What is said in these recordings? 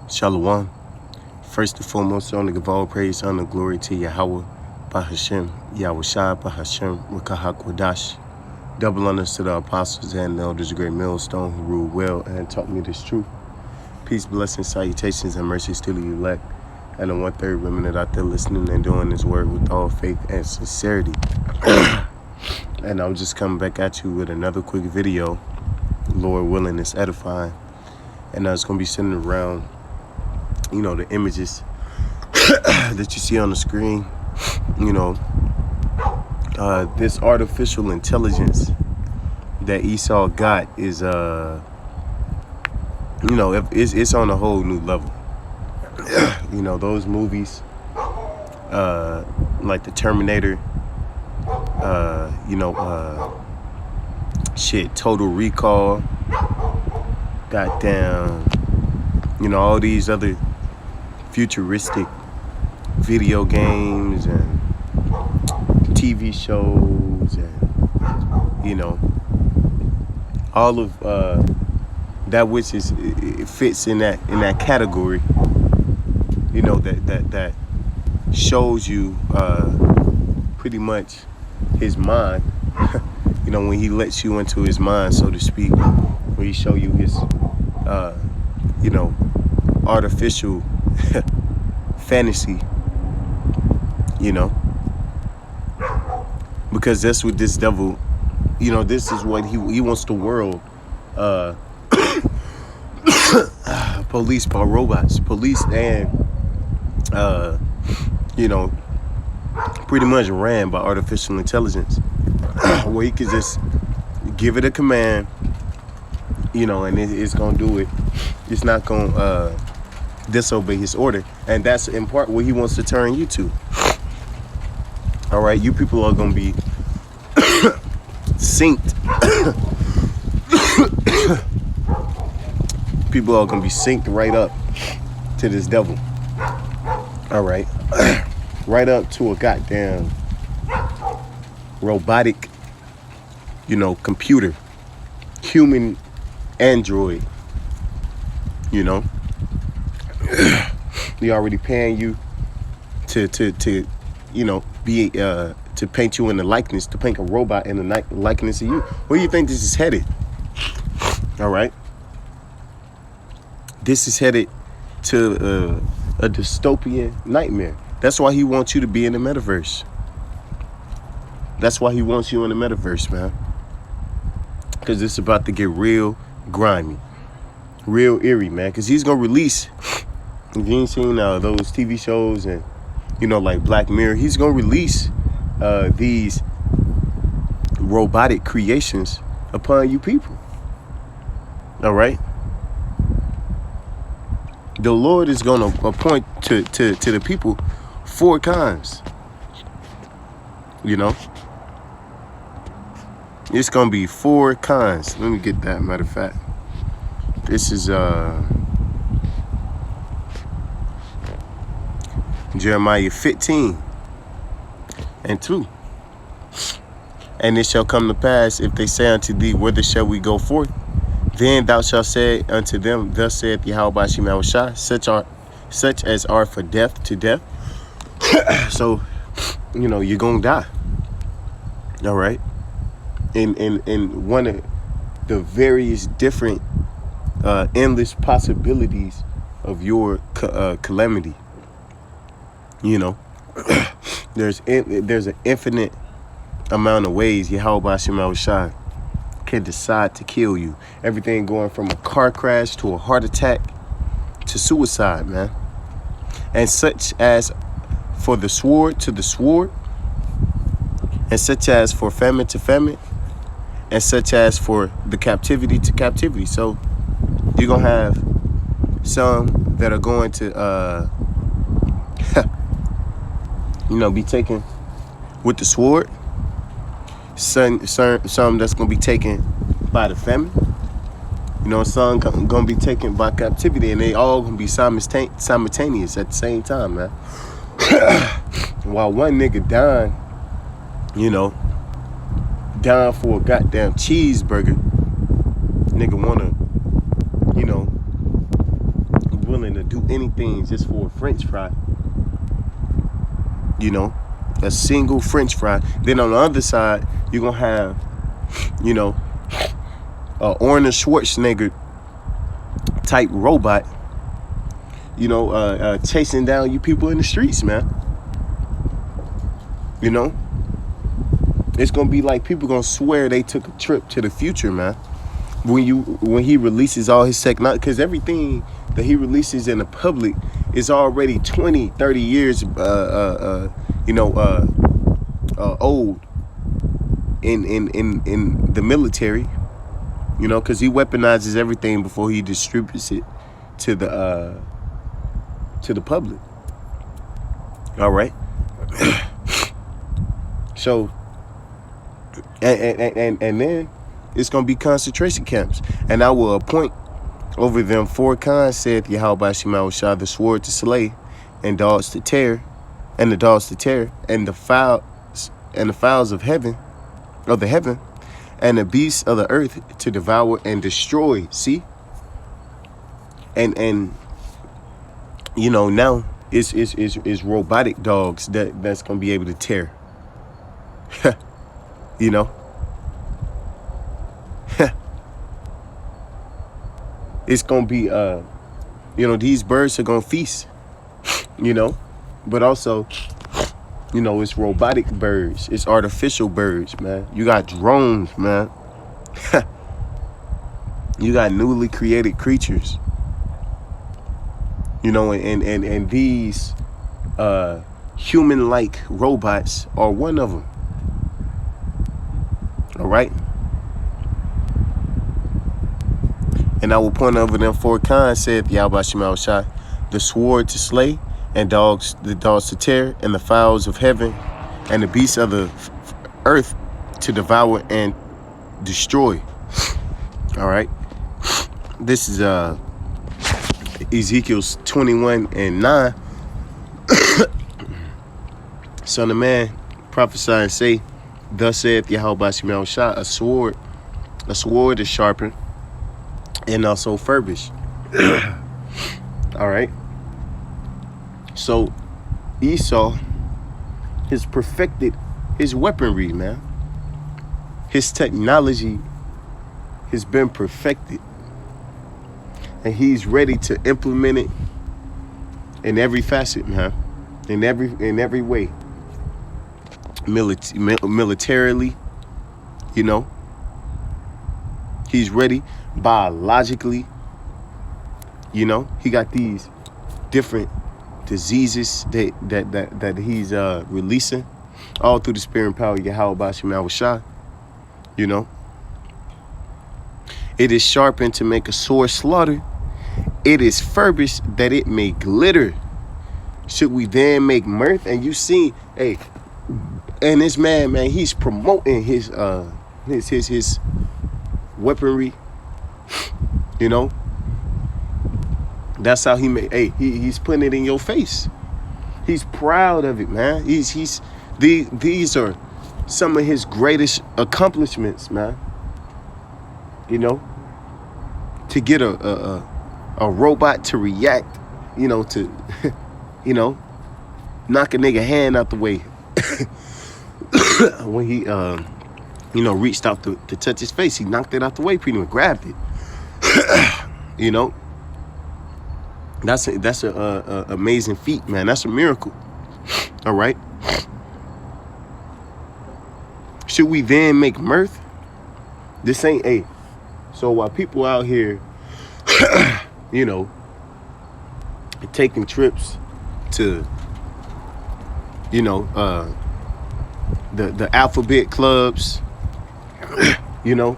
Shalom. First and foremost, only give all praise, honor, glory to Yahweh, Bahashem, Yahushua, Bahashem, Rakahakwadash. Double honors to the apostles and the elders, great millstone who ruled well and taught me this truth. Peace, blessings, salutations, and mercies to the elect, and the 1/3 women that out there listening and doing this word with all faith and sincerity. And I'm just coming back at you with another quick video. Lord willing, it's edifying. And it's going to be sitting around, the images that you see on the screen. This artificial intelligence that Esau got is, it's on a whole new level. Those movies, like the Terminator, Total Recall, goddamn, all these other futuristic video games and TV shows and, all of that which is, it fits in that category, that shows you pretty much his mind, when he lets you into his mind, so to speak, where he show you his, artificial fantasy, because that's what this devil, this is what he wants the world, police by robots, police and, pretty much ran by artificial intelligence, where he could just give it a command, and it's gonna do it. It's not gonna disobey his order, and that's in part what he wants to turn you to. All right, you people are gonna be synced. People are gonna be synced right up to this devil. All right, right up to a goddamn robotic, computer, human android. They already paying you to be to paint you in the likeness, to paint a robot in the likeness of you. Where do you think this is headed? All right, this is headed to a dystopian nightmare. That's why he wants you to be in the metaverse. That's why he wants you in the metaverse, man. Because it's about to get real grimy, real eerie, man. Because he's gonna release. If you ain't seen those TV shows and, like Black Mirror, he's going to release these robotic creations upon you people. All right? The Lord is going to appoint to the people 4 kinds. It's going to be 4 kinds. Let me get that, matter of fact. This is... Jeremiah 15:2. And it shall come to pass, if they say unto thee, whither shall we go forth? Then thou shalt say unto them, thus saith Yahweh Bashim Yahushua, such as are for death to death. So, you're gonna die. All right. In one of the various different endless possibilities of your calamity. There's an infinite amount of ways Yahweh Bashim Yahushua can decide to kill you. Everything going from a car crash to a heart attack to suicide, man. And such as for the sword to the sword, and such as for famine to famine, and such as for the captivity to captivity. So you're gonna have some that are going to be taken with the sword. Some that's going to be taken by the famine. Some going to be taken by captivity, and they all going to be simultaneous at the same time, man. While one nigga dying, dying for a goddamn cheeseburger, nigga want to, willing to do anything just for a French fry. You know, a single French fry. Then on the other side, you're gonna have, you know, Arnold Schwarzenegger type robot, you know, chasing down you people in the streets, man. You know, it's gonna be like people gonna swear they took a trip to the future, man. When he releases all his technology, because everything that he releases in the public is already 20, 30 years, old in the military, you know, because he weaponizes everything before he distributes it to the public. All right. So, and then it's gonna be concentration camps, and I will appoint over them 4 kinds, saith Yahweh Shema Shah, the sword to slay, and dogs to tear, and the dogs to tear, and the fowls of heaven, and the beasts of the earth to devour and destroy. See, and you know, now it's robotic dogs that's gonna be able to tear. You know. It's gonna be you know, these birds are gonna feast, you know, but also, you know, it's robotic birds, it's artificial birds, man. You got drones, man. You got newly created creatures, you know, and these human-like robots are one of them. All right. And I will point over them 4 kinds, saith Yahweh Shema Shah, the sword to slay, and the dogs to tear, and the fowls of heaven, and the beasts of the earth to devour and destroy. All right. This is Ezekiel 21:9. Son of man, prophesy and say, thus saith Yahweh Shema Shah, a sword is sharpened and also furbished. All right. So Esau has perfected his weaponry, man. His technology has been perfected, and he's ready to implement it in every facet, man. In every way. Militarily, you know. He's ready biologically, you know. He got these different diseases that he's releasing all through the spirit and power of Yahweh Shema Shah, you know. It is sharpened to make a sore slaughter. It is furbished that it may glitter. Should we then make mirth? And you see, hey, and this man, he's promoting his weaponry. You know, that's how he made. Hey, he's putting it in your face. He's proud of it, man. These are some of his greatest accomplishments, man. You know, to get a robot to react, you know, to you know, knock a nigga hand out the way when he you know, reached out to touch his face. He knocked it out the way, pretty much grabbed it. You know, that's a amazing feat, man. That's a miracle. All right. Should we then make mirth? This ain't a. So while people out here, you know, taking trips to, you know, the alphabet clubs, you know,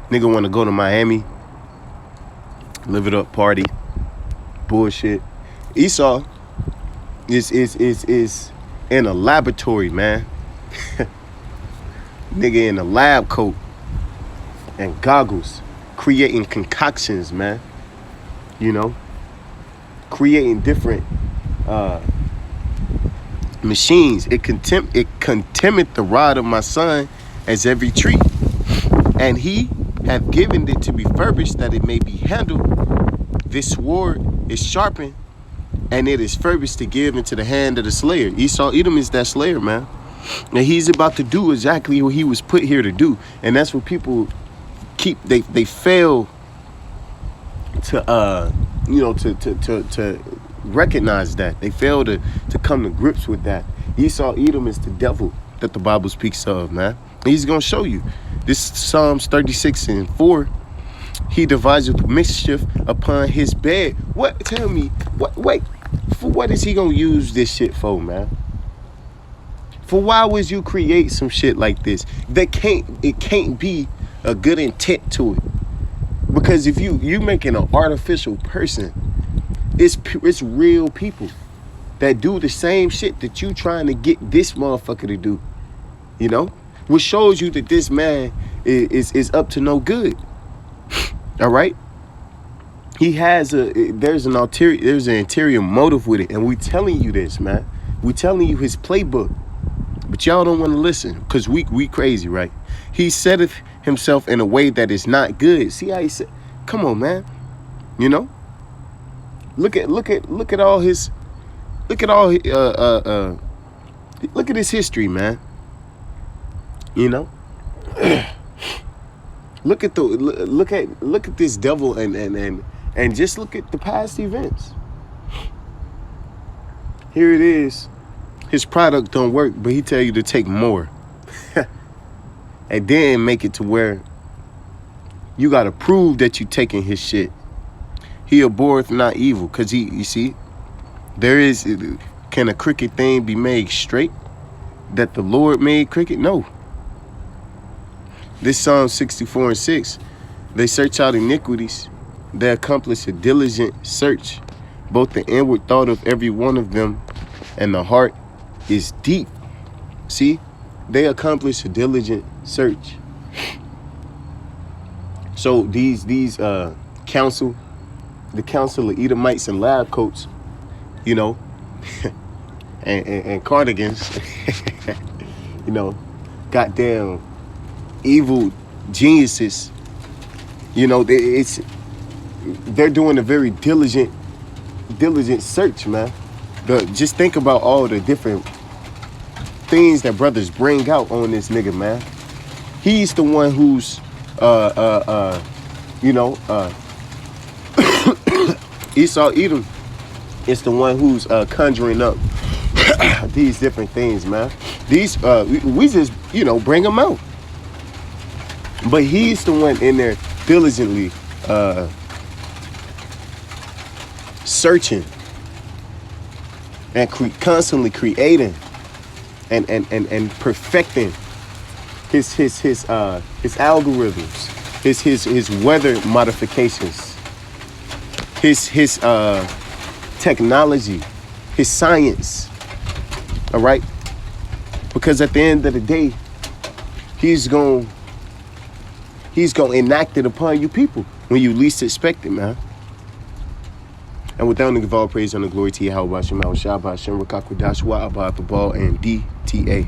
nigga want to go to Miami, live it up, party, bullshit. Esau is in a laboratory, man. Nigga in a lab coat and goggles, creating concoctions, man. You know, creating different machines. It contemneth the rod of my son as every tree, and he hath given it to be furbished that it may be handled. This sword is sharpened, and it is furbished to give into the hand of the slayer. Esau Edom is that slayer, man. And he's about to do exactly what he was put here to do. And that's what people they fail to to recognize that. They fail to come to grips with that. Esau Edom is the devil that the Bible speaks of, man. And he's gonna show you. This Psalms 36:4. He deviseth mischief upon his bed. What? Tell me. What? Wait. For what is he gonna use this shit for, man? For why would you create some shit like this? It can't be a good intent to it. Because if you making an artificial person, it's real people that do the same shit that you trying to get this motherfucker to do. You know? Which shows you that this man is up to no good. All right? There's an interior motive with it, and we telling you this, man. We telling you his playbook. But y'all don't want to listen because we crazy, right? He setteth himself in a way that is not good. See how he said, come on, man. You know? Look at all his look at his history, man. You know? Look at this devil and just look at the past events. Here it is. His product don't work, but he tell you to take more. And then make it to where you got to prove that you taking his shit. He abhorreth not evil, because you see, can a crooked thing be made straight? That the Lord made crooked? No. This Psalm 64:6, they search out iniquities. They accomplish a diligent search, both the inward thought of every one of them and the heart is deep. See, they accomplish a diligent search. So the council of Edomites and lab coats, you know, and cardigans, you know, goddamn evil geniuses, you know, they're doing a very diligent search, man. Just think about all the different things that brothers bring out on this nigga, man. He's the one who's Esau Edom is the one who's conjuring up these different things, man. These we just, you know, bring them out. But he's the one in there diligently searching and constantly creating and perfecting his algorithms, his weather modifications, his technology, his science. All right? Because at the end of the day, he's gonna enact it upon you people when you least expect it, man. And with that, I'm going to give all praise and the glory to Yahweh Shem, Al Shabbat, Shem, Rakakwadash, Wa Abba, Babal, and DTA.